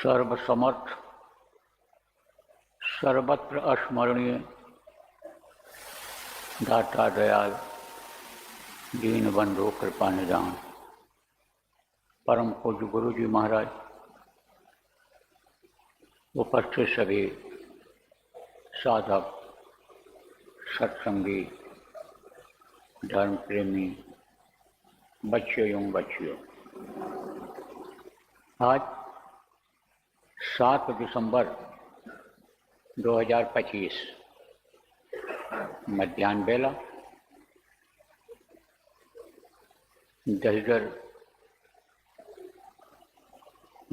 सर्वसमर्थ सर्वत्र अस्मरणीय दाता दयाल दीनबंधु कृपा निदान परम पूज्य गुरु जी महाराज, उपस्थित सभी साधक, सत्संगी, धर्म प्रेमी बच्चे एवं बच्चियों, आज 7 दिसंबर 2025 मध्याह्न बेला दलदर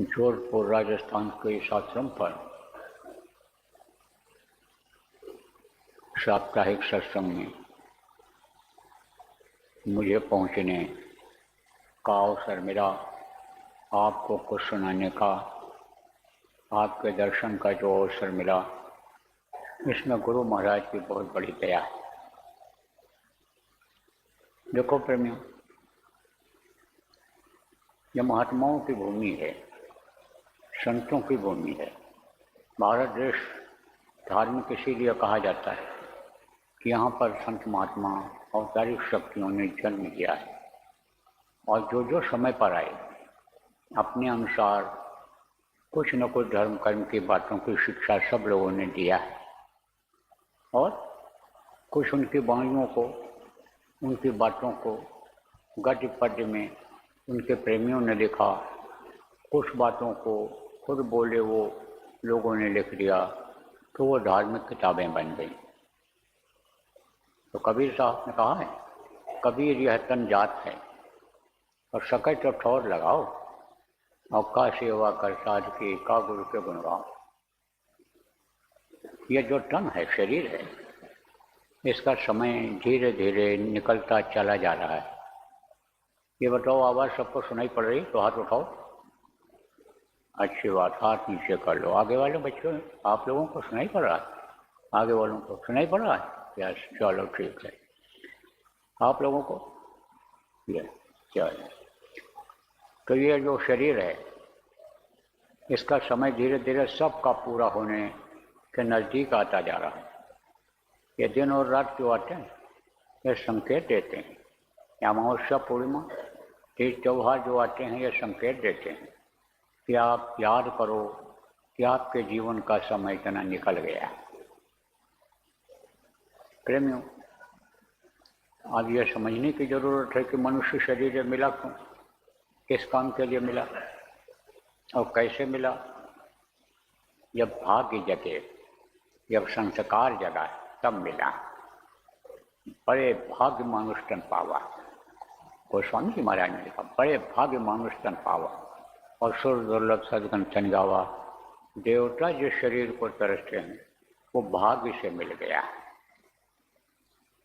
जोधपुर राजस्थान के इस आश्रम पर साप्ताहिक सत्संग में मुझे पहुंचने का अवसर मिला। आपको कुछ सुनाने का, आपके दर्शन का जो अवसर मिला, इसमें गुरु महाराज की बहुत बड़ी दया है। देखो प्रेमियों, यह महात्माओं की भूमि है, संतों की भूमि है। भारत देश धार्मिक इसीलिए कहा जाता है कि यहाँ पर संत महात्मा अवतारिक शक्तियों ने जन्म लिया है और जो जो समय पर आए अपने अनुसार कुछ न कुछ धर्म कर्म की बातों की शिक्षा सब लोगों ने दिया है और कुछ उनकी वाणियों को, उनकी बातों को गद्य पद्य में उनके प्रेमियों ने लिखा, कुछ बातों को खुद बोले वो लोगों ने लिख दिया, तो वो धार्मिक किताबें बन गई। तो कबीर साहब ने कहा है, कबीर यह तन जात है और सके तो ठौर लगाओ, और का सेवा कर साध की का गुरु के गुण गाओ। ये जो तन है, शरीर है, इसका समय धीरे धीरे निकलता चला जा रहा है। ये बताओ, आवाज़ सबको सुनाई पड़ रही? तो हाथ उठाओ। अच्छी बात, हाथ नीचे कर लो। आगे वाले बच्चों, आप लोगों को सुनाई पड़ रहा है? आगे वालों को सुनाई पड़ रहा है? यस, चलो ठीक है। आप लोगों को यस, चलो। तो ये जो शरीर है, इसका समय धीरे धीरे सबका पूरा होने के नज़दीक आता जा रहा है। ये दिन और रात जो आते हैं, ये संकेत देते हैं। या अमावस्या, पूर्णिमा, तीज त्योहार जो आते हैं, ये संकेत देते हैं कि आप याद करो कि आपके जीवन का समय इतना निकल गया है। प्रेमियों, अब यह समझने की जरूरत है कि मनुष्य शरीर मिला क्यों, किस काम के लिए मिला और कैसे मिला। जब भाग्य जगे, जब संस्कार जगा, तब मिला। बड़े भाग्य मानुष तन पावा, गोस्वामी जी महाराज ने लिखा, बड़े भाग्य मानुष तन पावा और सुर दुर्लभ सदगन तन गावा। देवता जिस शरीर को तरसते हैं वो भाग्य से मिल गया।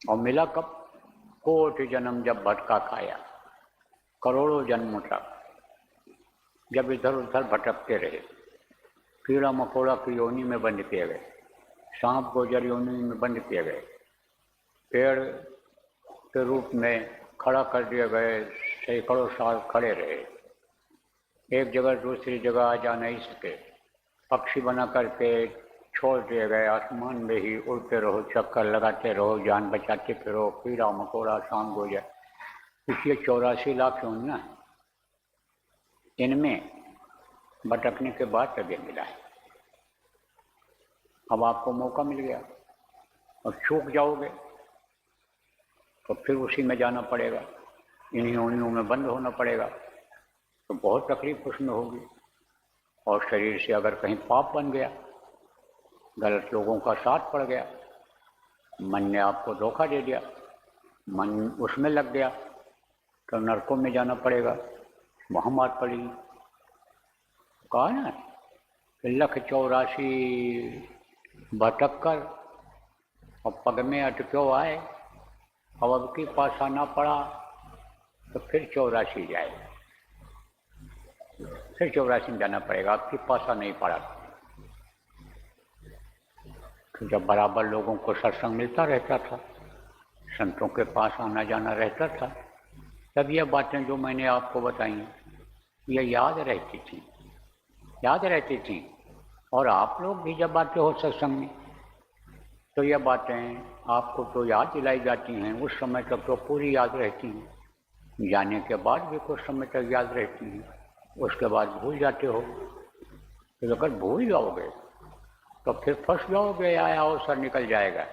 और मिला कब? कोटि जन्म जब भटका खाया, करोड़ों जन्मों तक जब इधर उधर भटकते रहे, कीड़ा मकोड़ा की योनि में बंद किए गए, सांप गोजर योनि में बंद किए गए, पेड़ के रूप में खड़ा कर दिए गए, सैकड़ों साल खड़े रहे, एक जगह दूसरी जगह आ जा नहीं सके, पक्षी बना करके छोड़ दिए गए, आसमान में ही उड़ते रहो, चक्कर लगाते रहो, जान बचाते फिरो, कीड़ा मकोड़ा सांप गोजर, पिछले 84 लाख योनियां हैं। इनमें भटकने के बाद तब यह मिला है। अब आपको मौका मिल गया और चूक जाओगे तो फिर उसी में जाना पड़ेगा, इन्हीं योनियों में बंद होना पड़ेगा, तो बहुत तकलीफ उसमें होगी। और शरीर से अगर कहीं पाप बन गया, गलत लोगों का साथ पड़ गया, मन ने आपको धोखा दे दिया, मन उसमें लग गया, तो नरकों में जाना पड़ेगा, वहाँ मार पड़ेगी। कहा ना, 1,84 भटक कर और पग में अटक्यो आए, अब की पासा ना पड़ा तो फिर 84 जाए, फिर 84 में जाना पड़ेगा, आपकी पासा नहीं पड़ा। तो जब बराबर लोगों को सत्संग मिलता रहता था, संतों के पास आना जाना रहता था, तब यह बातें जो मैंने आपको बताई ये याद रहती थी। याद रहती थी। और आप लोग भी जब आते हो सत्संग में तो ये बातें आपको तो याद दिलाई जाती हैं, उस समय तक तो पूरी याद रहती हैं, जाने के बाद भी कुछ समय तक याद रहती हैं, उसके बाद भूल जाते हो। तो अगर भूल जाओगे तो फिर फंस जाओगे या अवसर निकल जाएगा,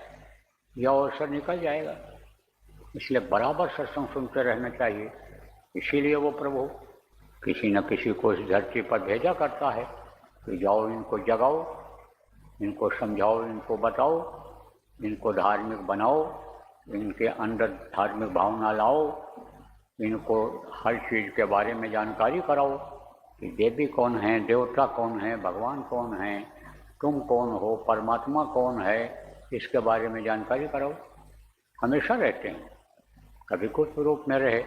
यह अवसर निकल जाएगा। इसलिए बराबर सत्संग सुनते रहना चाहिए। इसीलिए वो प्रभु किसी न किसी को इस धरती पर भेजा करता है कि जाओ इनको जगाओ, इनको समझाओ, इनको बताओ, इनको धार्मिक बनाओ, इनके अंदर धार्मिक भावना लाओ, इनको हर चीज़ के बारे में जानकारी कराओ कि देवी कौन है, देवता कौन है, भगवान कौन है, तुम कौन हो, परमात्मा कौन है, इसके बारे में जानकारी कराओ। हमेशा रहते हैं, कभी कुछ रूप में रहे।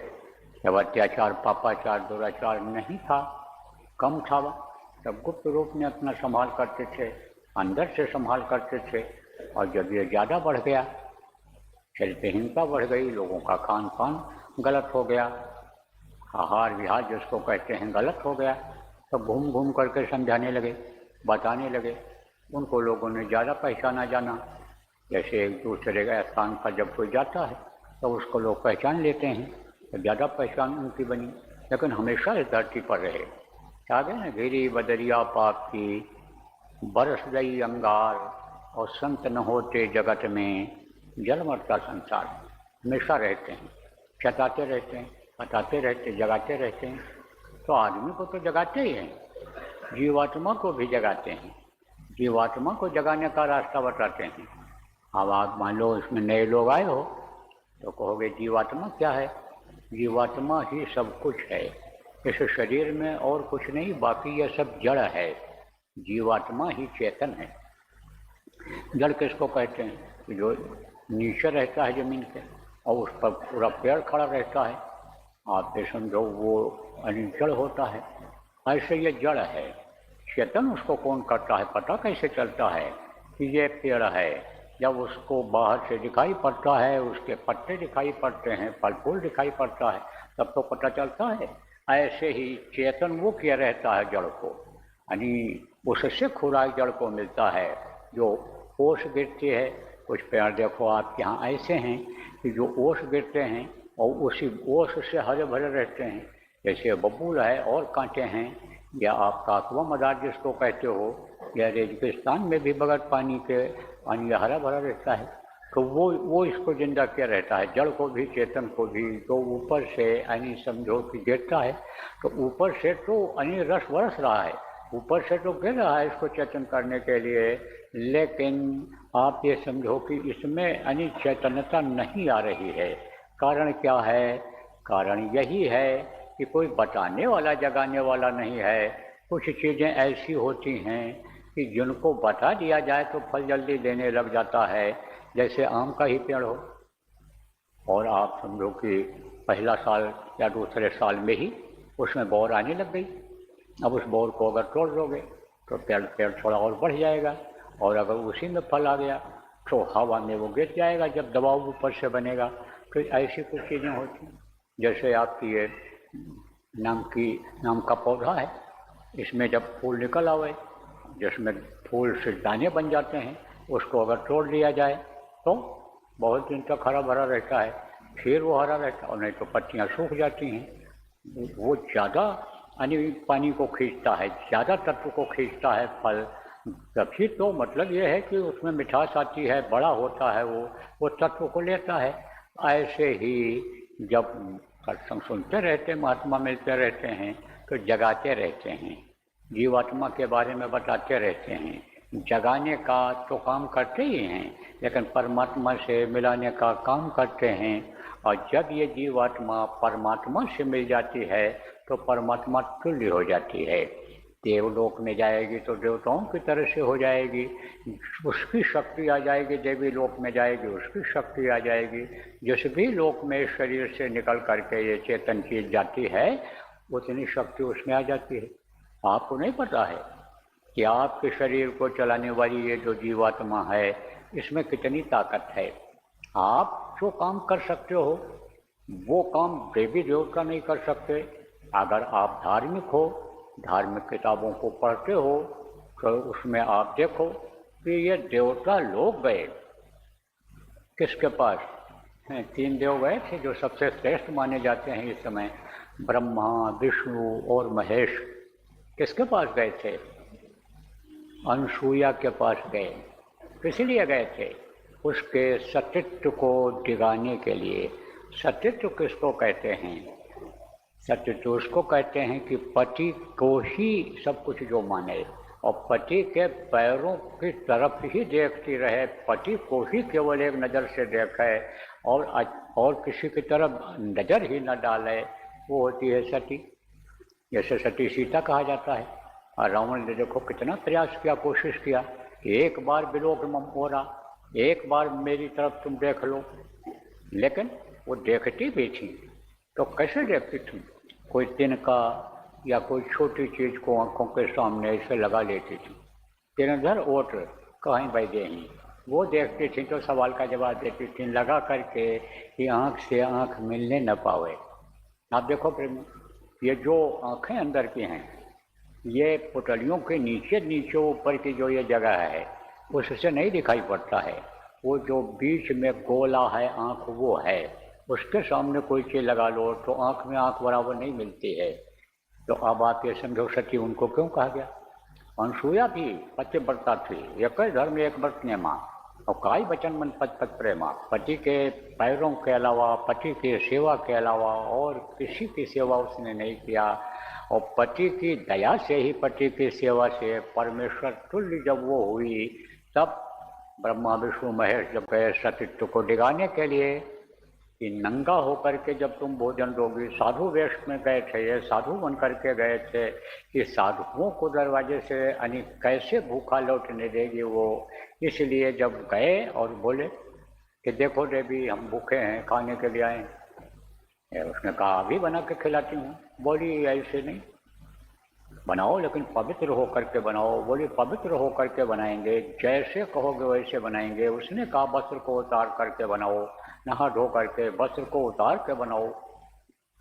जब अत्याचार, पापाचार, दुराचार नहीं था, कम था, तब गुप्त रूप में अपना संभाल करते थे, अंदर से संभाल करते थे। और जब ये ज़्यादा बढ़ गया, चरित्रहीनता बढ़ गई, लोगों का खान पान गलत हो गया, आहार विहार जिसको कहते हैं गलत हो गया, तो घूम घूम करके समझाने लगे, बताने लगे। उनको लोगों ने ज़्यादा पहचाना जाना। जैसे एक दूसरे के स्थान पर जब कोई जाता है तो उसको लोग पहचान लेते हैं, तो ज़्यादा पहचान उनकी बनी। लेकिन हमेशा इस धरती पर रहे। क्या गए ना, घेरी बदरिया पाप की, बरस गई अंगार, और संत न होते जगत में, जल मरता संसार। हमेशा रहते हैं, चताते रहते हैं, बताते रहते, जगाते रहते हैं। तो आदमी को तो जगाते ही हैं, जीवात्मा को भी जगाते हैं, जीवात्मा को जगाने का रास्ता बताते हैं। अब आप मान लो इसमें नए लोग आए हो तो कहोगे जीवात्मा क्या है? जीवात्मा ही सब कुछ है इस शरीर में, और कुछ नहीं, बाकी यह सब जड़ है। जीवात्मा ही चेतन है। जड़ किसको कहते हैं? जो नीचे रहता है जमीन के और उस पर पूरा पेड़ खड़ा रहता है, आप ये समझो वो अनिजड़ होता है। ऐसे ये जड़ है। चेतन उसको कौन करता है? पता कैसे चलता है कि ये पेड़ है? जब उसको बाहर से दिखाई पड़ता है, उसके पत्ते दिखाई पड़ते हैं, फल फूल दिखाई पड़ता है, तब तो पता चलता है। ऐसे ही चेतन वो किया रहता है जड़ को, यानी उससे खुराक जड़ को मिलता है। जो ओस गिरती है, कुछ पेड़ देखो आपके यहाँ ऐसे हैं कि जो ओस गिरते हैं और उसी ओस से हरे भरे रहते हैं, जैसे बबूल है और कांटे हैं, या आप काकवा मदार जिसको कहते हो, या रेगिस्तान में भी बगैर पानी के पानी हरा भरा रहता है। तो वो इसको जिंदा किया रहता है, जड़ को भी चेतन को भी। तो ऊपर से यानी समझो कि गिरता है तो ऊपर से तो यानी रस बरस रहा है, ऊपर से तो गिर रहा है इसको चेतन करने के लिए। लेकिन आप ये समझो कि इसमें यानी चैतन्यता नहीं आ रही है। कारण क्या है? कारण यही है कि कोई बताने वाला, जगाने वाला नहीं है। कुछ चीज़ें ऐसी होती हैं कि जिनको बता दिया जाए तो फल जल्दी देने लग जाता है। जैसे आम का ही पेड़ हो और आप समझो कि पहला साल या दूसरे साल में ही उसमें बौर आने लग गई। अब उस बौर को अगर तोड़ दोगे तो पेड़ थोड़ा और बढ़ जाएगा, और अगर उसी में फल आ गया तो हवा में वो गिर जाएगा जब दबाव ऊपर से बनेगा। तो ऐसी कुछ चीज़ें होती हैं। जैसे आपकी ये नाम का पौधा है, इसमें जब फूल निकल आवे, जिसमें फूल से दाने बन जाते हैं, उसको अगर तोड़ लिया जाए तो बहुत दिन तक हरा भरा रहता है, फिर वो हरा रहता है, और नहीं तो पत्तियाँ सूख जाती हैं। वो ज़्यादा यानी पानी को खींचता है, ज़्यादा तत्व को खींचता है फल। तभी तो मतलब ये है कि उसमें मिठास आती है, बड़ा होता है, वो तत्व को लेता है। ऐसे ही जब सत्संग सुनते रहते, महात्मा मिलते रहते हैं तो जगाते रहते हैं, जीवात्मा के बारे में बताते रहते हैं। जगाने का तो काम करते ही हैं, लेकिन परमात्मा से मिलाने का काम करते हैं। और जब ये जीवात्मा परमात्मा से मिल जाती है तो परमात्मा तुल्य हो जाती है। देवलोक में जाएगी तो देवताओं की तरह से हो जाएगी, उसकी शक्ति आ जाएगी। देवी लोक में जाएगी, उसकी शक्ति आ जाएगी। जिस भी लोक में शरीर से निकल करके ये चेतन चीज जाती है, उतनी शक्ति उसमें आ जाती है। आपको नहीं पता है कि आपके शरीर को चलाने वाली ये जो जीवात्मा है, इसमें कितनी ताकत है। आप जो काम कर सकते हो वो काम देवी देवता नहीं कर सकते। अगर आप धार्मिक हो, धार्मिक किताबों को पढ़ते हो तो उसमें आप देखो कि ये देवता लोग गए किसके पास हैं? 3 देव गए थे जो सबसे श्रेष्ठ माने जाते हैं इस समय, ब्रह्मा, विष्णु और महेश। किसके पास गए थे? अनसूया के पास गए। किस लिए गए थे? उसके सतीत्व को डिगाने के लिए। सतीत्व किसको कहते हैं? सतीत्व उसको कहते हैं कि पति को ही सब कुछ जो माने और पति के पैरों की तरफ ही देखती रहे, पति को ही केवल एक नज़र से देखे और किसी की तरफ नज़र ही न डाले, वो होती है सती। जैसे सती सीता कहा जाता है। और रावण ने देखो कितना प्रयास किया, कोशिश किया कि एक बार बिलोक हो रहा, एक बार मेरी तरफ तुम देख लो, लेकिन वो देखती भी थी। तो कैसे देखती थी? कोई तिनका या कोई छोटी चीज को आंखों के सामने ऐसे लगा लेती थी, तिनधर ओट कहीं भाई देही, वो देखती थी तो सवाल का जवाब देती थी लगा करके कि आंख से आंख मिलने न पावे। आप देखो प्रेमी, ये जो आंखें अंदर की हैं, ये पुतलियों के नीचे नीचे ऊपर की जो ये जगह है उससे नहीं दिखाई पड़ता है। वो जो बीच में गोला है आंख, वो है, उसके सामने कोई चीज लगा लो तो आंख में आंख बराबर नहीं मिलती है। तो अब आप ये समझो सती उनको क्यों कहा गया। अनसूया भी पतिव्रता थी, एक धर्म एक व्रत नेमा, और काई वचन मन पद पद प्रेमा। पति के पैरों के अलावा, पति की सेवा के अलावा और किसी की सेवा उसने नहीं किया। और पति की दया से ही, पति की सेवा से परमेश्वर तुल्य जब वो हुई, तब ब्रह्मा विष्णु महेश जब गए सतीत्व को डिगाने के लिए कि नंगा होकर के जब तुम भोजन दोगी, साधु वेश में गए थे, ये साधु बन करके गए थे कि साधुओं को दरवाजे से यानी कैसे भूखा लौटने देगी वो। इसलिए जब गए और बोले कि देखो देवी हम भूखे हैं, खाने के लिए आए, उसने कहा अभी बना के खिलाती हूँ। बोली ऐसे नहीं, बनाओ लेकिन पवित्र होकर के बनाओ। बोली पवित्र होकर के बनाएंगे, जैसे कहोगे वैसे बनाएंगे। उसने कहा वस्त्र को उतार करके बनाओ, नहा धो करके वस्त्र को उतार के बनाओ,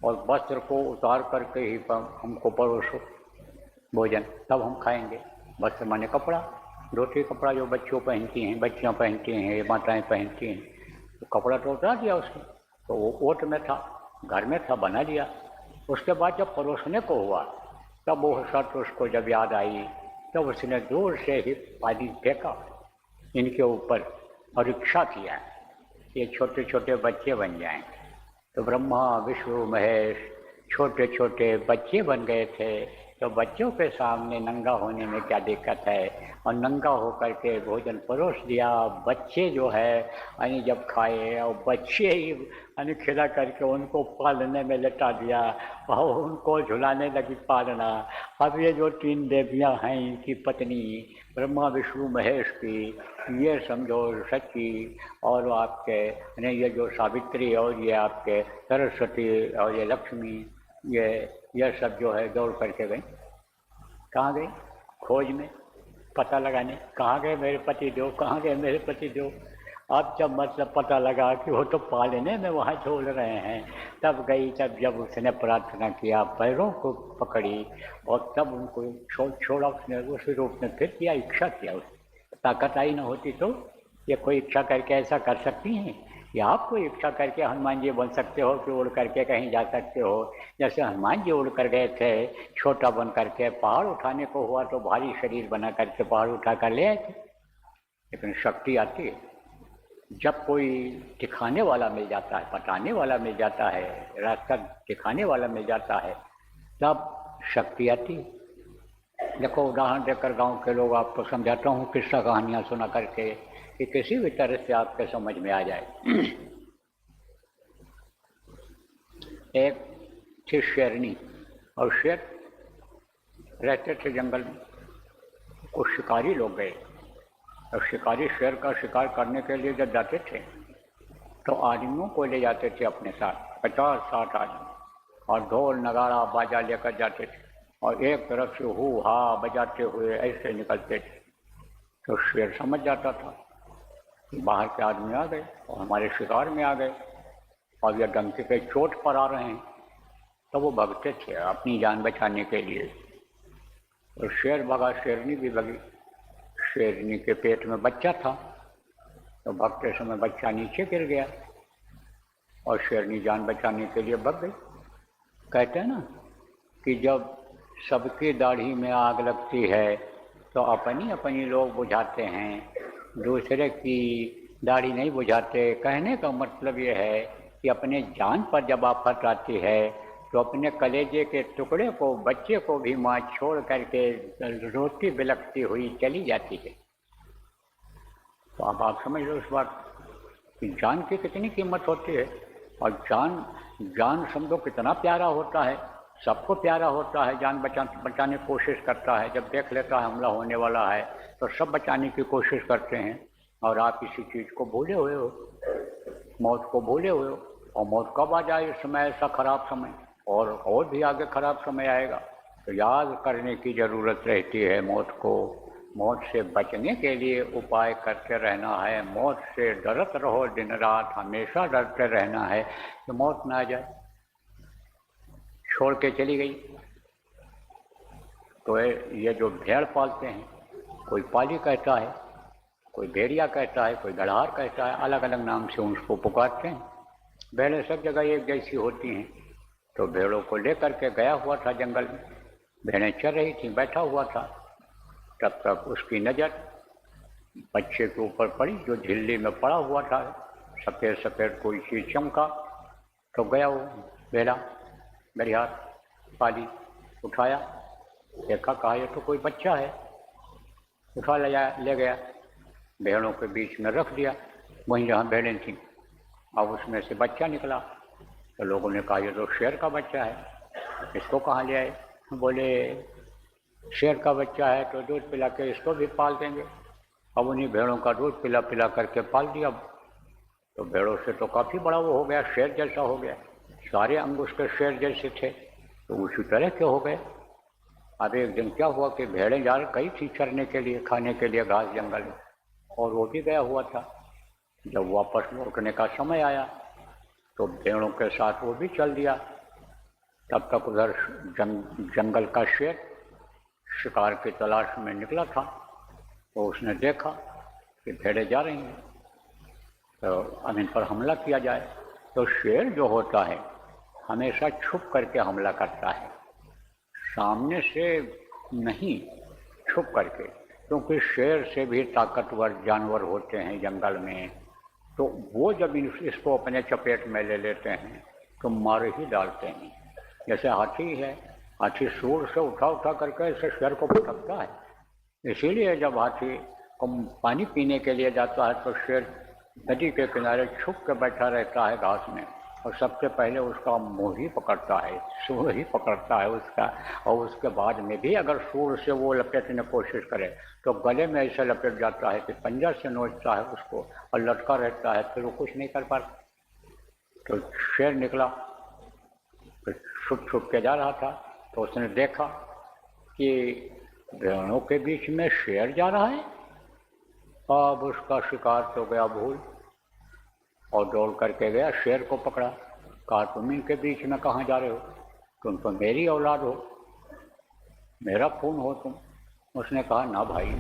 और वस्त्र को उतार करके ही हमको परोसो भोजन, तब हम खाएंगे। वस्त्र माने कपड़ा, धोती कपड़ा जो बच्चों पहनती हैं, बच्चियाँ पहनती हैं, माताएँ पहनती हैं। तो कपड़ा तो उतार दिया उसने, तो वो ओट में था, घर में था, बना दिया। उसके बाद जब परोसने को हुआ, तब वो शर्त उसको जब याद आई, तब उसने दूर से ही पानी फेंका इनके ऊपर और इच्छा किया ये छोटे छोटे बच्चे बन जाएं। तो ब्रह्मा विष्णु महेश छोटे छोटे बच्चे बन गए थे। तो बच्चों के सामने नंगा होने में क्या दिक्कत है, और नंगा होकर के भोजन परोस दिया। बच्चे जो है यानी जब खाए, और बच्चे ही यानी खिला करके उनको पालने में लेटा दिया और उनको झुलाने लगी पालना। अब ये जो 3 देवियाँ हैं, इनकी पत्नी ब्रह्मा विष्णु महेश की, ये समझो सची और आपके यानी ये जो सावित्री और ये आपके सरस्वती और ये लक्ष्मी, ये सब जो है दौड़ करके गई। कहाँ गई? खोज में, पता लगाने, कहाँ गए मेरे पति देव, कहाँ गए मेरे पति देव। अब जब मतलब पता लगा कि वो तो पालने में वहाँ झोल रहे हैं, तब गई। तब जब उसने प्रार्थना किया, पैरों को पकड़ी और तब उनको छोड़ा उसने, उस रूप में फिर किया, इच्छा किया। उसने ताकत आई न होती तो ये कोई इच्छा करके ऐसा कर सकती हैं? या आप कोई इच्छा करके हनुमान जी बन सकते हो कि उड़ करके कहीं जा सकते हो? जैसे हनुमान जी उड़ कर गए थे, छोटा बन करके, पहाड़ उठाने को हुआ तो भारी शरीर बना करके पहाड़ उठा कर ले आए थे। लेकिन शक्ति आती है जब कोई दिखाने वाला मिल जाता है, बताने वाला मिल जाता है, रास्ता दिखाने वाला मिल जाता है, तब शक्ति आती है। देखो उदाहरण देकर गांव के लोग आपको समझाता हूँ, किस्सा कहानियाँ सुना करके कि किसी भी तरह से आपके समझ में आ जाए। एक थी शेरनी, और शेर रहते थे जंगल में। कुछ शिकारी लोग गए, और शिकारी शेर का शिकार करने के लिए जब जाते थे तो आदमियों को ले जाते थे अपने साथ, 50-60 आदमी, और ढोल नगाड़ा बाजा लेकर जाते थे, और एक तरफ से हू हा बजाते हुए ऐसे निकलते थे। तो शेर समझ जाता था कि बाहर के आदमी आ गए और हमारे शिकार में आ गए, और यह डंके के चोट पर आ रहे हैं। तो वो भगते थे अपनी जान बचाने के लिए। तो शेर भगा, शेरनी भी भगी। शेरनी के पेट में बच्चा था, तो भागते समय बच्चा नीचे गिर गया और शेरनी जान बचाने के लिए भाग गई। कहते हैं ना कि जब सबकी दाढ़ी में आग लगती है तो अपनी अपनी लोग बुझाते हैं, दूसरे की दाढ़ी नहीं बुझाते। कहने का मतलब ये है कि अपने जान पर जब आफत आती है तो अपने कलेजे के टुकड़े को, बच्चे को भी माँ छोड़ करके रोती बिलखती हुई चली जाती है। तो अब आप समझ लो इस बात कि जान की कितनी कीमत होती है। और जान समझो कितना प्यारा होता है, सबको प्यारा होता है। जान बचाने की कोशिश करता है, जब देख लेता है हमला होने वाला है तो सब बचाने की कोशिश करते हैं। और आप इसी चीज़ को भूले हुए हो, मौत को भूले हुए हो। और मौत कब आ जाए, इस समय ऐसा खराब समय, और भी आगे खराब समय आएगा। तो याद करने की ज़रूरत रहती है मौत को। मौत से बचने के लिए उपाय करते रहना है। मौत से डरते रहो दिन रात, हमेशा डरते रहना है कि मौत ना आ जाए। छोड़ के चली गई। तो ये जो भेड़ पालते हैं, कोई पाली कहता है, कोई भेड़िया कहता है, कोई गड़हार कहता है, अलग अलग नाम से उसको पुकारते हैं। भेड़ें सब जगह एक जैसी होती हैं। तो भेड़ों को लेकर के गया हुआ था जंगल में, भेड़ें चर रही थी, बैठा हुआ था। तब तक उसकी नज़र बच्चे के ऊपर पड़ी जो झिल्ली में पड़ा हुआ था। सफ़ेद सफ़ेद कोई चीज़ चमका, तो गया वो भेड़ा बरियार पाली, उठाया, देखा, कहा ये तो कोई बच्चा है। उठा ले गया, भेड़ों के बीच में रख दिया, वहीं जहाँ भेड़ें थीं। अब उसमें से बच्चा निकला तो लोगों ने कहा ये तो शेर का बच्चा है, इसको कहाँ ले आए? बोले शेर का बच्चा है तो दूध पिला के इसको भी पाल देंगे। अब उन्हीं भेड़ों का दूध पिला पिला करके पाल दिया। तो भेड़ों से तो काफ़ी बड़ा वो हो गया, शेर जैसा हो गया, सारे अंग उसके शेर जैसे थे, तो उसी तरह के हो गए। अब एक दिन क्या हुआ कि भेड़ें जा गई थी चरने के लिए, खाने के लिए घास जंगल में, और वो भी गया हुआ था। जब वापस लौटने का समय आया तो भेड़ों के साथ वो भी चल दिया। तब तक उधर जंगल का शेर शिकार की तलाश में निकला था। तो उसने देखा कि भेड़ें जा रही हैं, तो अब इन पर हमला किया जाए। तो शेर जो होता है हमेशा छुप करके हमला करता है, सामने से नहीं, छुप करके। क्योंकि शेर से भी ताकतवर जानवर होते हैं जंगल में, तो वो जब इसको अपने चपेट में ले लेते हैं तो मार ही डालते हैं। जैसे हाथी है, हाथी सूर से उठा करके इसे शेर को पटकता है। इसीलिए जब हाथी को पानी पीने के लिए जाता है तो शेर नदी के किनारे छुप के बैठा रहता है घास में, और सबसे पहले उसका मुंह ही पकड़ता है, सूर ही पकड़ता है उसका। और उसके बाद में भी अगर सूर से वो लपेटने की कोशिश करे तो गले में ऐसे लपेट जाता है कि पंजा से नोचता है उसको और लटका रहता है, फिर वो कुछ नहीं कर पाता। तो शेर निकला, तो छुप छुप के जा रहा था, तो उसने देखा कि भेड़ों के बीच में शेर जा रहा है। अब उसका शिकार तो गया भूल, और दौड़ करके गया, शेर को पकड़ा। कहा तुम इनके बीच में कहाँ जा रहे हो, तुम तो मेरी औलाद हो, मेरा खून हो तुम। उसने कहा ना भाई,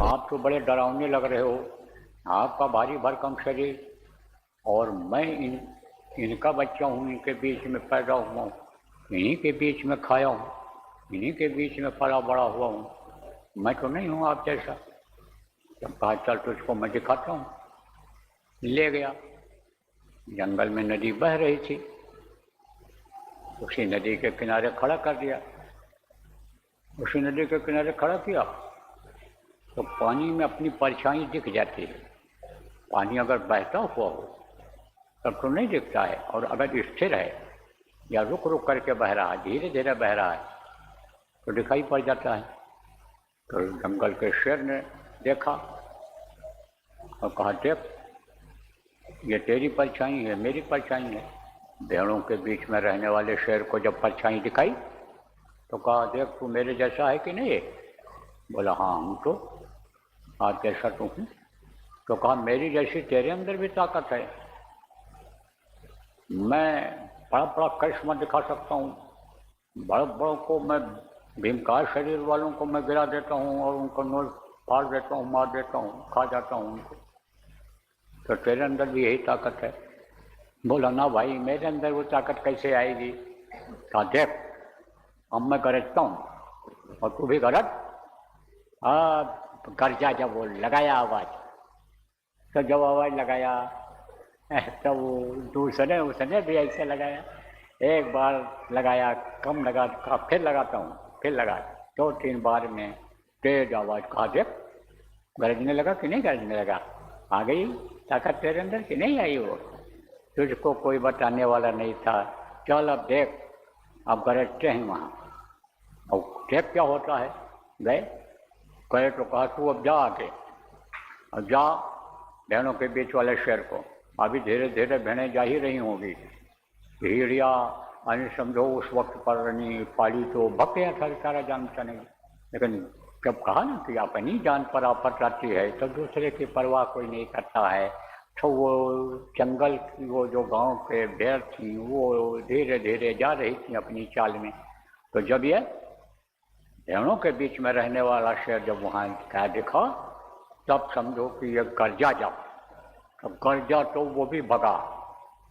आप तो बड़े डरावने लग रहे हो, आपका भारी भरकम शरीर, और मैं इनका बच्चा हूँ, इनके बीच में पैदा हुआ हूँ, इन्हीं के बीच में खाया हूँ, इन्हीं के बीच में पला बड़ा हुआ हूँ, मैं तो नहीं हूँ आप जैसा। जब कहा चल तुझको मैं दिखाता हूँ, ले गया। जंगल में नदी बह रही थी, उसी नदी के किनारे खड़ा कर दिया। उसी नदी के किनारे खड़ा किया तो पानी में अपनी परछाई दिख जाती है। पानी अगर बहता हुआ हो तब तो नहीं दिखता है, और अगर स्थिर है या रुक रुक करके बह रहा है, धीरे धीरे बह रहा है, तो दिखाई पड़ जाता है। तो जंगल के शेर ने देखा और कहा देख, ये तेरी परछाई है, मेरी परछाई है। भेड़ों के बीच में रहने वाले शेर को जब परछाई दिखाई तो कहा देख तू मेरे जैसा है कि नहीं है? बोला हाँ हूँ, तो आप जैसा तू हूँ। तो कहा मेरी जैसी तेरे अंदर भी ताकत है, मैं बड़ा बड़ा करिश्मा दिखा सकता हूँ, बड़ों बड़ों को मैं भीमकार शरीर वालों को मैं गिरा देता हूँ और उनको नोच फाड़ देता हूँ, मार देता हूँ, खा जाता हूँ उनको, तो तेरे अंदर भी यही ताकत है। बोला ना भाई, मेरे अंदर वो ताकत कैसे आएगी? कहा देख, अब मैं गरजता हूँ और तू भी गरज। गरजा जब वो लगाया आवाज, तो जब आवाज लगाया तो वो दूसरे उसने भी ऐसे लगाया। एक बार लगाया, कम लगा, फिर लगाता हूँ, फिर लगा, 2-3 बार में तेज आवाज। कहा देख, गरजने लगा कि नहीं गरजने लगा? आ गई ताकत तेरे अंदर कि नहीं आई? वो तुझको कोई बताने वाला नहीं था। चल अब देख, अब गरजते हैं वहाँ, और देख क्या होता है। गए तो कहा तू अब जा आगे, अब जा बहनों के बीच वाले शेर को। अभी धीरे धीरे बहनें जा ही रही होंगी। हीरिया यानी समझो उस वक्त पर नहीं पाली तो भक्त था, सारा जानता नहीं। लेकिन जब कहा ना कि अपनी जान पर आफत आती है तो दूसरे की परवाह कोई नहीं करता है, तो वो जंगल की वो जो गांव के भेड़ थी वो धीरे धीरे जा रही थी अपनी चाल में। तो जब ये भेड़ों के बीच में रहने वाला शेर जब वहाँ क्या दिखा, तब समझो कि ये गर्जा जब गर्जा तो वो भी भगा।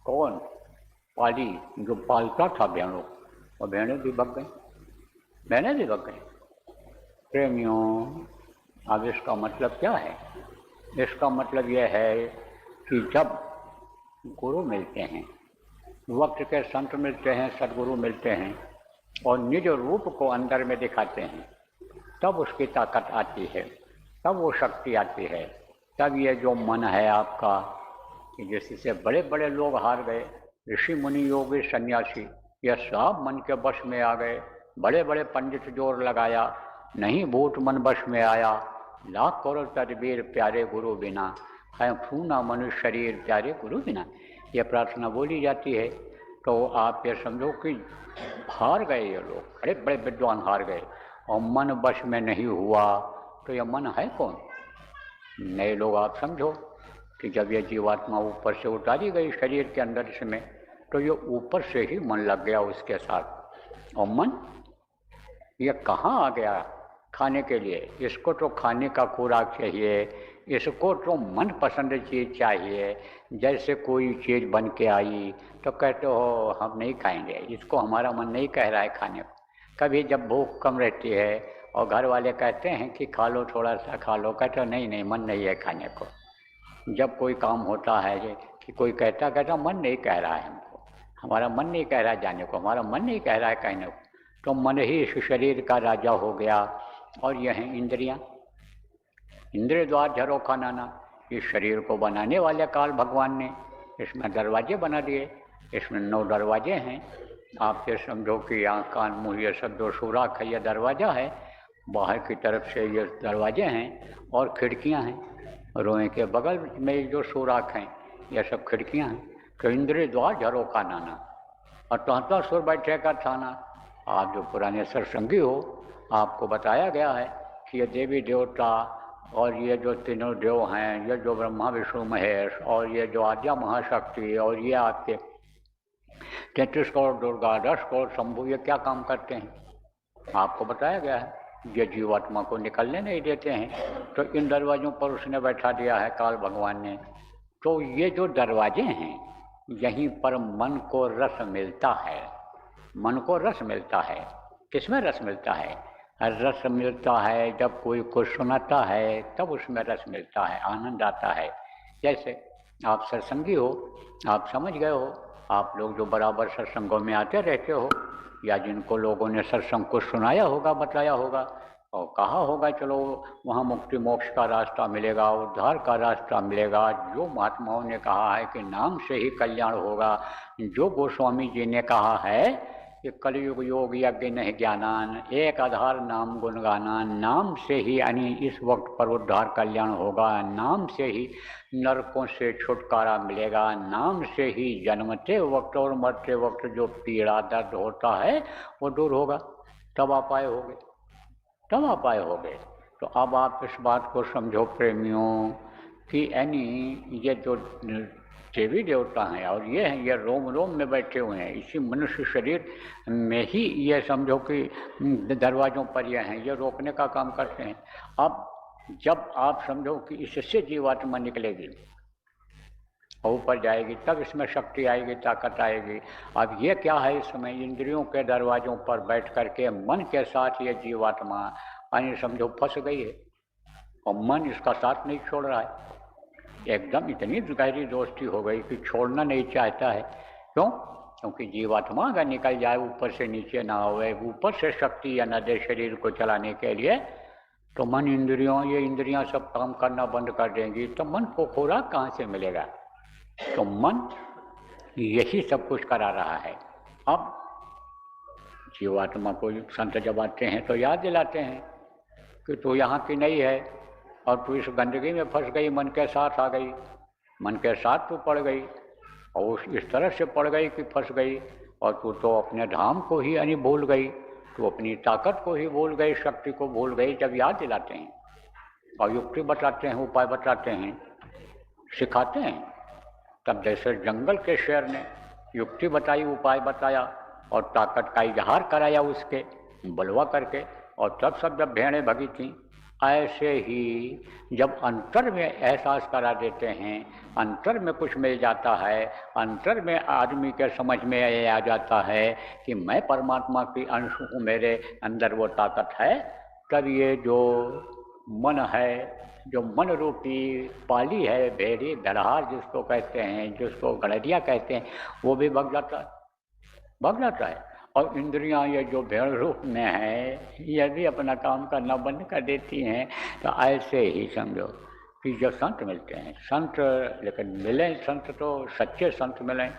कौन? पाली, जो पालता था भेड़ों, और भेड़ें भी भग गई, भेड़ें भी भग गई। प्रेमियों, अब इसका मतलब क्या है? इसका मतलब यह है कि जब गुरु मिलते हैं, वक्त के संत मिलते हैं, सदगुरु मिलते हैं और निज रूप को अंदर में दिखाते हैं, तब उसकी ताकत आती है, तब वो शक्ति आती है। तब ये जो मन है आपका, कि जिससे बड़े बड़े लोग हार गए, ऋषि मुनि योगी सन्यासी, ये सब मन के वश में आ गए। बड़े बड़े पंडित जोर लगाया, नहीं भूत मन वश में आया। लाख करोड़ तदबीर प्यारे गुरु बिना, है खूना मनुष्य शरीर प्यारे गुरु बिना। ये प्रार्थना बोली जाती है। तो आप ये समझो कि हार गए ये लोग, बड़े बड़े विद्वान हार गए, और मन वश में नहीं हुआ। तो यह मन है कौन? नए लोग आप समझो कि जब ये जीवात्मा ऊपर से उतारी गई शरीर के अंदर से में, तो ये ऊपर से ही मन लग गया उसके साथ। और मन ये कहाँ आ गया खाने के लिए? इसको तो खाने का खुराक चाहिए, इसको तो मन पसंद चीज़ चाहिए। जैसे कोई चीज़ बन के आई तो कहते हो हम नहीं खाएंगे, इसको हमारा मन नहीं कह रहा है खाने को। कभी जब भूख कम रहती है और घर वाले कहते हैं कि खा लो, थोड़ा सा खा लो, कहते हो नहीं नहीं मन नहीं है खाने को। जब कोई काम होता है कि कोई कहता मन नहीं कह रहा है हमको, हमारा मन नहीं कह रहा है जाने को, हमारा मन नहीं कह रहा है कहने को, तो मन ही इस शरीर का राजा हो गया। और यह हैं इंद्रियां, इंद्रिय द्वार झरोखा नाना। इस शरीर को बनाने वाले काल भगवान ने इसमें दरवाजे बना दिए। इसमें 9 दरवाजे हैं। आप ये समझो कि आँख कान मुँह ये सब 2 सुराख है, ये दरवाज़ा है। बाहर की तरफ से ये दरवाजे हैं और खिड़कियाँ हैं। रोए के बगल में जो सुराख हैं ये सब खिड़कियाँ हैं। तो इंद्रिय द्वार झरोखा नाना, और तहता सुर बैठे का थाना। आप जो पुराने सत्संगी हो, आपको बताया गया है कि ये देवी देवता और ये जो तीनों देव हैं, ये जो ब्रह्मा विष्णु महेश और ये जो आद्या महाशक्ति और ये आपके 33 करोड़ दुर्गा, 10 करोड़ शंभु, ये क्या काम करते हैं आपको बताया गया है। ये जीवात्मा को निकलने नहीं देते हैं, तो इन दरवाज़ों पर उसने बैठा दिया है काल भगवान ने। तो ये जो दरवाजे हैं, यहीं पर मन को रस मिलता है। मन को रस मिलता है। किसमें रस मिलता है? रस मिलता है जब कोई कुछ सुनाता है, तब उसमें रस मिलता है, आनंद आता है। जैसे आप सत्संगी हो, आप समझ गए हो, आप लोग जो बराबर सत्संगों में आते रहते हो, या जिनको लोगों ने सत्संग को सुनाया होगा, बताया होगा और कहा होगा चलो वहाँ मुक्ति मोक्ष का रास्ता मिलेगा, उद्धार का रास्ता मिलेगा, जो महात्माओं ने कहा है कि नाम से ही कल्याण होगा, जो गोस्वामी जी ने कहा है कि कलयुग योग यज्ञ नहीं ज्ञानान, एक आधार नाम गुणगाना। नाम से ही यानी इस वक्त पर उद्धार कल्याण होगा, नाम से ही नरकों से छुटकारा मिलेगा, नाम से ही जन्मते वक्त और मरते वक्त जो पीड़ा दर्द होता है वो दूर होगा। तब आप आए होगे, तब आप आए होगे। तो अब आप इस बात को समझो प्रेमियों कि यानी ये जो देवी देवता हैं और ये हैं, ये रोम रोम में बैठे हुए हैं, इसी मनुष्य शरीर में ही ये समझो कि दरवाज़ों पर ये हैं, ये रोकने का काम करते हैं। अब जब आप समझो कि इससे जीवात्मा निकलेगी और ऊपर जाएगी, तब इसमें शक्ति आएगी, ताकत आएगी। अब ये क्या है, इस समय इंद्रियों के दरवाज़ों पर बैठ करके मन के साथ ये जीवात्मा यानी समझो फंस गई है और मन इसका साथ नहीं छोड़ रहा है। एकदम इतनी गहरी दोस्ती हो गई कि छोड़ना नहीं चाहता है। क्यों? क्योंकि जीवात्मा अगर निकल जाए, ऊपर से नीचे ना होए, ऊपर से शक्ति या न दे शरीर को चलाने के लिए, तो मन इंद्रियों, ये इंद्रियां सब काम करना बंद कर देंगी, तो मन को खुराक कहाँ से मिलेगा? तो मन यही सब कुछ करा रहा है। अब जीवात्मा को संत जब आते हैं तो याद दिलाते हैं कि तू यहाँ की नहीं है और तू इस गंदगी में फंस गई, मन के साथ आ गई, मन के साथ तू पड़ गई और इस तरह से पड़ गई कि फंस गई, और तू तो अपने धाम को ही यानी भूल गई, तू अपनी ताकत को ही भूल गई, शक्ति को भूल गई। जब याद दिलाते हैं और युक्ति बताते हैं, उपाय बताते हैं, सिखाते हैं, तब जैसे जंगल के शेर ने युक्ति बताई, उपाय बताया और ताकत का इजहार कराया उसके बलवा करके, और तब सब जब भेड़ें भगी थीं, ऐसे ही जब अंतर में एहसास करा देते हैं, अंतर में कुछ मिल जाता है, अंतर में आदमी के समझ में ये आ जाता है कि मैं परमात्मा की अंश हूँ, मेरे अंदर वो ताकत है, तब ये जो मन है, जो मन रूपी पाली है, भेड़ी धड़हार जिसको कहते हैं, जिसको गड़रिया कहते हैं, वो भी भग जाता है, भग जाता है। और इंद्रियां ये जो भेड़ रूप में है, ये भी अपना काम करना बंद कर देती हैं। तो ऐसे ही समझो कि जो संत मिलते हैं, संत लेकिन मिलें संत तो सच्चे संत मिलें,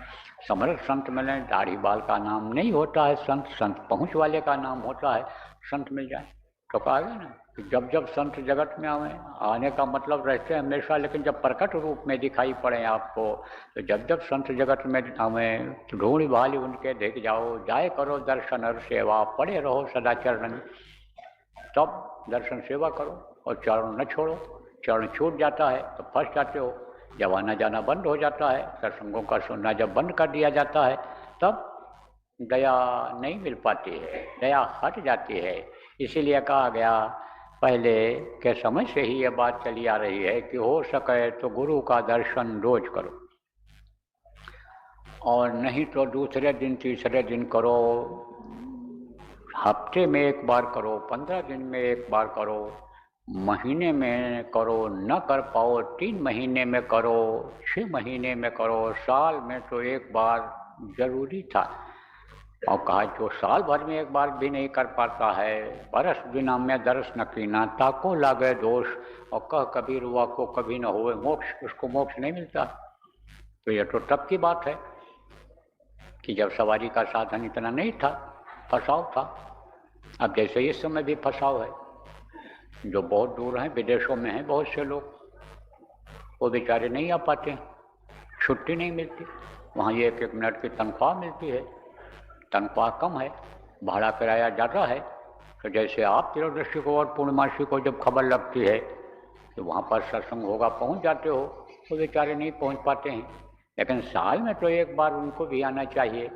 समर्थ संत मिलें, दाढ़ी बाल का नाम नहीं होता है संत, संत पहुँच वाले का नाम होता है। संत मिल जाए तो कहा गया ना कि जब जब संत जगत में आवे, आने का मतलब रहते हैं हमेशा, लेकिन जब प्रकट रूप में दिखाई पड़े आपको, तो जब जब संत जगत में आवे तो ढूंढ भाली उनके देख जाओ, जाए करो दर्शन और सेवा, पड़े रहो सदा चरण, तब दर्शन सेवा करो और चरण न छोड़ो। चरण छूट जाता है तो फंस जाते हो, जब आना जाना बंद हो जाता है, सत्संगों का सुनना जब बंद कर दिया जाता है, तब दया नहीं मिल पाती है, दया हट जाती है। इसीलिए कहा गया पहले के समय से ही ये बात चली आ रही है कि हो सके तो गुरु का दर्शन रोज करो, और नहीं तो दूसरे दिन तीसरे दिन करो, हफ्ते में एक बार करो, 15 दिन में एक बार करो, महीने में करो, न कर पाओ 3 महीने में करो, 6 महीने में करो, साल में तो एक बार जरूरी था। और कहा जो साल भर में एक बार भी नहीं कर पाता है, बरस बिना में दरस न कीना, ताको लागे दोष, और कह कबीर हुआ को कभी न होए मोक्ष, उसको मोक्ष नहीं मिलता। तो यह तो तब की बात है कि जब सवारी का साधन इतना नहीं था, फंसाव था। अब जैसे इस समय भी फंसाव है, जो बहुत दूर हैं, विदेशों में हैं बहुत से लोग, वो बेचारे नहीं आ पाते, छुट्टी नहीं मिलती, वहाँ ये 1-1 मिनट की तनख्वाह मिलती है, तनख्वाह कम है, भाड़ा किराया ज़्यादा है। तो जैसे आप त्रयोदशी को और पूर्णिमासी को जब खबर लगती है कि वहाँ पर सत्संग होगा, पहुँच जाते हो, तो बेचारे नहीं पहुँच पाते हैं। लेकिन साल में तो एक बार उनको भी आना चाहिए,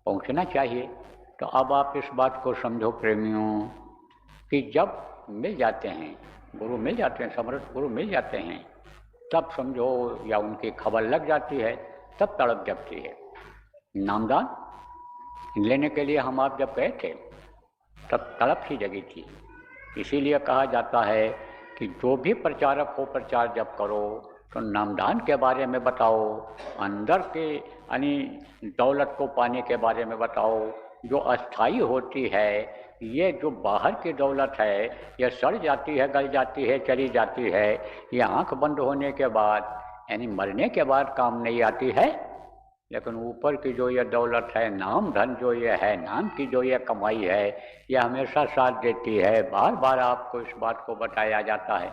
पहुँचना चाहिए। तो अब आप इस बात को समझो प्रेमियों कि जब मिल जाते हैं गुरु, मिल जाते हैं समर्थ गुरु मिल जाते हैं, तब समझो, या उनकी खबर लग जाती है, तब तड़प जगती है। नामदान लेने के लिए हम आप जब गए थे, तब तड़प ही जगी थी। इसीलिए कहा जाता है कि जो भी प्रचारक हो, प्रचार जब करो तो नामदान के बारे में बताओ, अंदर के यानी दौलत को पाने के बारे में बताओ, जो अस्थाई होती है। ये जो बाहर की दौलत है, ये सड़ जाती है, गल जाती है, चली जाती है, ये आंख बंद होने के बाद यानी मरने के बाद काम नहीं आती है। लेकिन ऊपर की जो ये दौलत है, नाम धन जो ये है, नाम की जो ये कमाई है, ये हमेशा साथ देती है। बार बार आपको इस बात को बताया जाता है।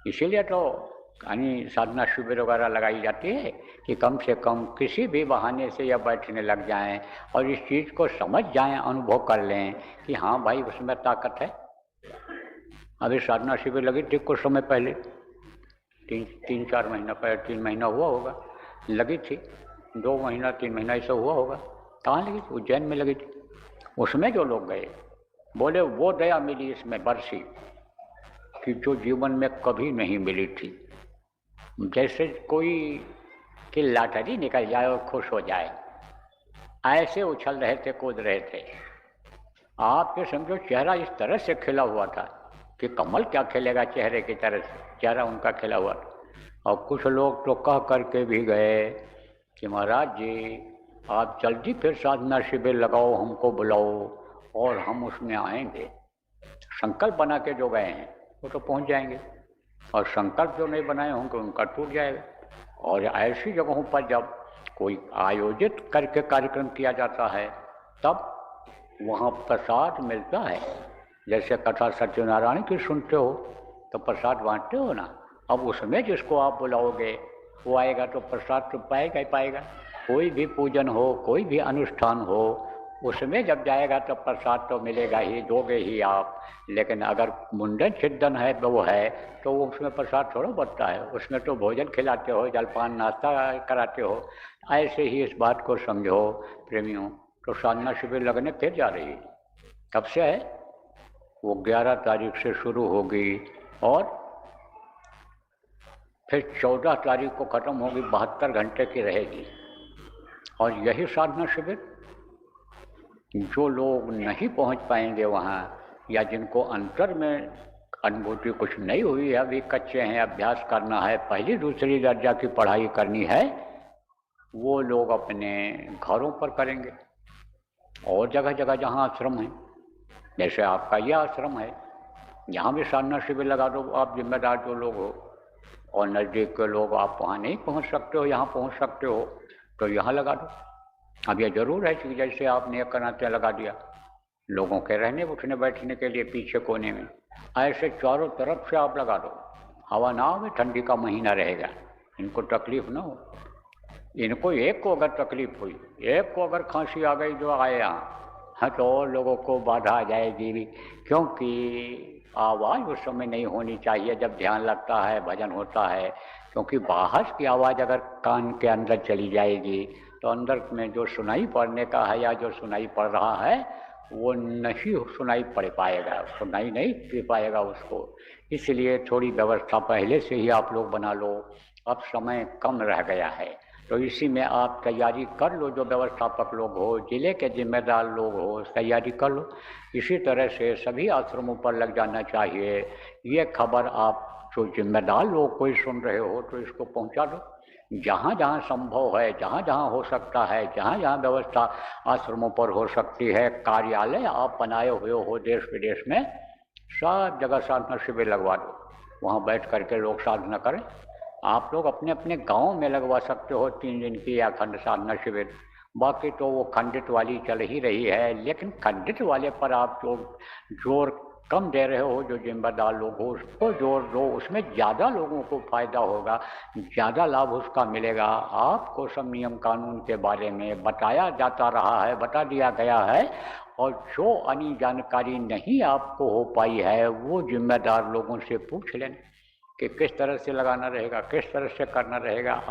इसीलिए तो यानी साधना शिविर वगैरह लगाई जाती है कि कम से कम किसी भी बहाने से यह बैठने लग जाएं और इस चीज़ को समझ जाएं, अनुभव कर लें कि हाँ भाई उसमें ताकत है। अभी साधना शिविर लगी थी कुछ समय पहले, तीन चार महीना पहले, 3 महीना हुआ होगा, लगी थी। 2 महीना 3 महीना ऐसा हुआ होगा। कहाँ लगी थी? उज्जैन में लगी थी। उसमें जो लोग गए बोले वो दया मिली इसमें बरसी कि जो जीवन में कभी नहीं मिली थी। जैसे कोई कि लॉटरी निकल जाए और खुश हो जाए, ऐसे उछल रहे थे, कूद रहे थे। आप ये समझो चेहरा इस तरह से खिला हुआ था कि कमल क्या खिलेगा चेहरे की तरह से, चेहरा उनका खिला हुआ था। और कुछ लोग तो कह करके भी गए कि महाराज जी आप जल्दी फिर साधना शिविर लगाओ, हमको बुलाओ और हम उसमें आएंगे। संकल्प बना के जो गए हैं वो तो पहुंच जाएंगे, और संकल्प जो नहीं बनाए होंगे उनका टूट जाएगा। और ऐसी जगहों पर जब कोई आयोजित करके कार्यक्रम किया जाता है तब वहाँ प्रसाद मिलता है। जैसे कथा सत्यनारायण की सुनते हो तो प्रसाद बांटते हो ना, अब उसमें जिसको आप बुलाओगे वो आएगा तो प्रसाद तो पाएगा ही पाएगा। कोई भी पूजन हो, कोई भी अनुष्ठान हो, उसमें जब जाएगा तो प्रसाद तो मिलेगा ही, दोगे ही आप। लेकिन अगर मुंडन छिद्दन है वो है तो उसमें प्रसाद थोड़ा बनता है, उसमें तो भोजन खिलाते हो, जलपान नाश्ता कराते हो। ऐसे ही इस बात को समझो प्रेमियों। तो साधना शिविर लगने फिर जा रही है। कब से है? वो 11 तारीख से शुरू होगी और फिर 14 तारीख को ख़त्म होगी, 72 घंटे की रहेगी। और यही साधना शिविर जो लोग नहीं पहुंच पाएंगे वहाँ, या जिनको अंतर में अनुभूति कुछ नहीं हुई है, अभी कच्चे हैं, अभ्यास करना है, पहली दूसरी दर्जा की पढ़ाई करनी है, वो लोग अपने घरों पर करेंगे। और जगह जगह जहाँ आश्रम है, जैसे आपका यह आश्रम है, यहाँ भी साधना शिविर लगा दो। आप जिम्मेदार जो लोग हो और नज़दीक के लोग, आप वहाँ नहीं पहुँच सकते हो, यहाँ पहुँच सकते हो तो यहाँ लगा दो। अब यह जरूर है कि जैसे आपने एक कनाते लगा दिया लोगों के रहने उठने बैठने के लिए पीछे कोने में, ऐसे चारों तरफ से आप लगा दो। हवा ना हो, ठंडी का महीना रहेगा, इनको तकलीफ ना हो। इनको एक को अगर तकलीफ हुई, एक को अगर खांसी आ गई जो आए यहाँ, हाँ तो और लोगों को बाधा आ जाएगी भी, क्योंकि आवाज़ उस समय नहीं होनी चाहिए जब ध्यान लगता है, भजन होता है। क्योंकि बाहर की आवाज़ अगर कान के अंदर चली जाएगी तो अंदर में जो सुनाई पड़ने का है या जो सुनाई पड़ रहा है वो नहीं सुनाई पड़ पाएगा, सुनाई नहीं दे पाएगा उसको। इसलिए थोड़ी व्यवस्था पहले से ही आप लोग बना लो। अब समय कम रह गया है तो इसी में आप तैयारी कर लो। जो व्यवस्थापक लोग हो, जिले के जिम्मेदार लोग हो, तैयारी कर लो। इसी तरह से सभी आश्रमों पर लग जाना चाहिए। ये खबर आप जो जिम्मेदार लोग कोई सुन रहे हो तो इसको पहुंचा दो। जहाँ जहाँ संभव है, जहाँ जहाँ हो सकता है, जहाँ जहाँ व्यवस्था आश्रमों पर हो सकती है, कार्यालय आप बनाए हुए हो देश विदेश में, सब जगह साधना शिविर लगवा दो। वहाँ बैठ करके लोग साधना करें। आप लोग अपने अपने गांव में लगवा सकते हो 3 दिन की या खंड साधना शिविर। बाकी तो वो खंडित वाली चल ही रही है, लेकिन खंडित वाले पर आप जो जोर कम दे रहे हो, जो जिम्मेदार लोग हो उसको जोर दो, उसमें ज़्यादा लोगों को फायदा होगा, ज़्यादा लाभ उसका मिलेगा। आपको सब नियम कानून के बारे में बताया जाता रहा है, बता दिया गया है, और जो अन्य जानकारी नहीं आपको हो पाई है वो जिम्मेदार लोगों से पूछ लें कि किस तरह से लगाना रहेगा, किस तरह से करना रहेगा।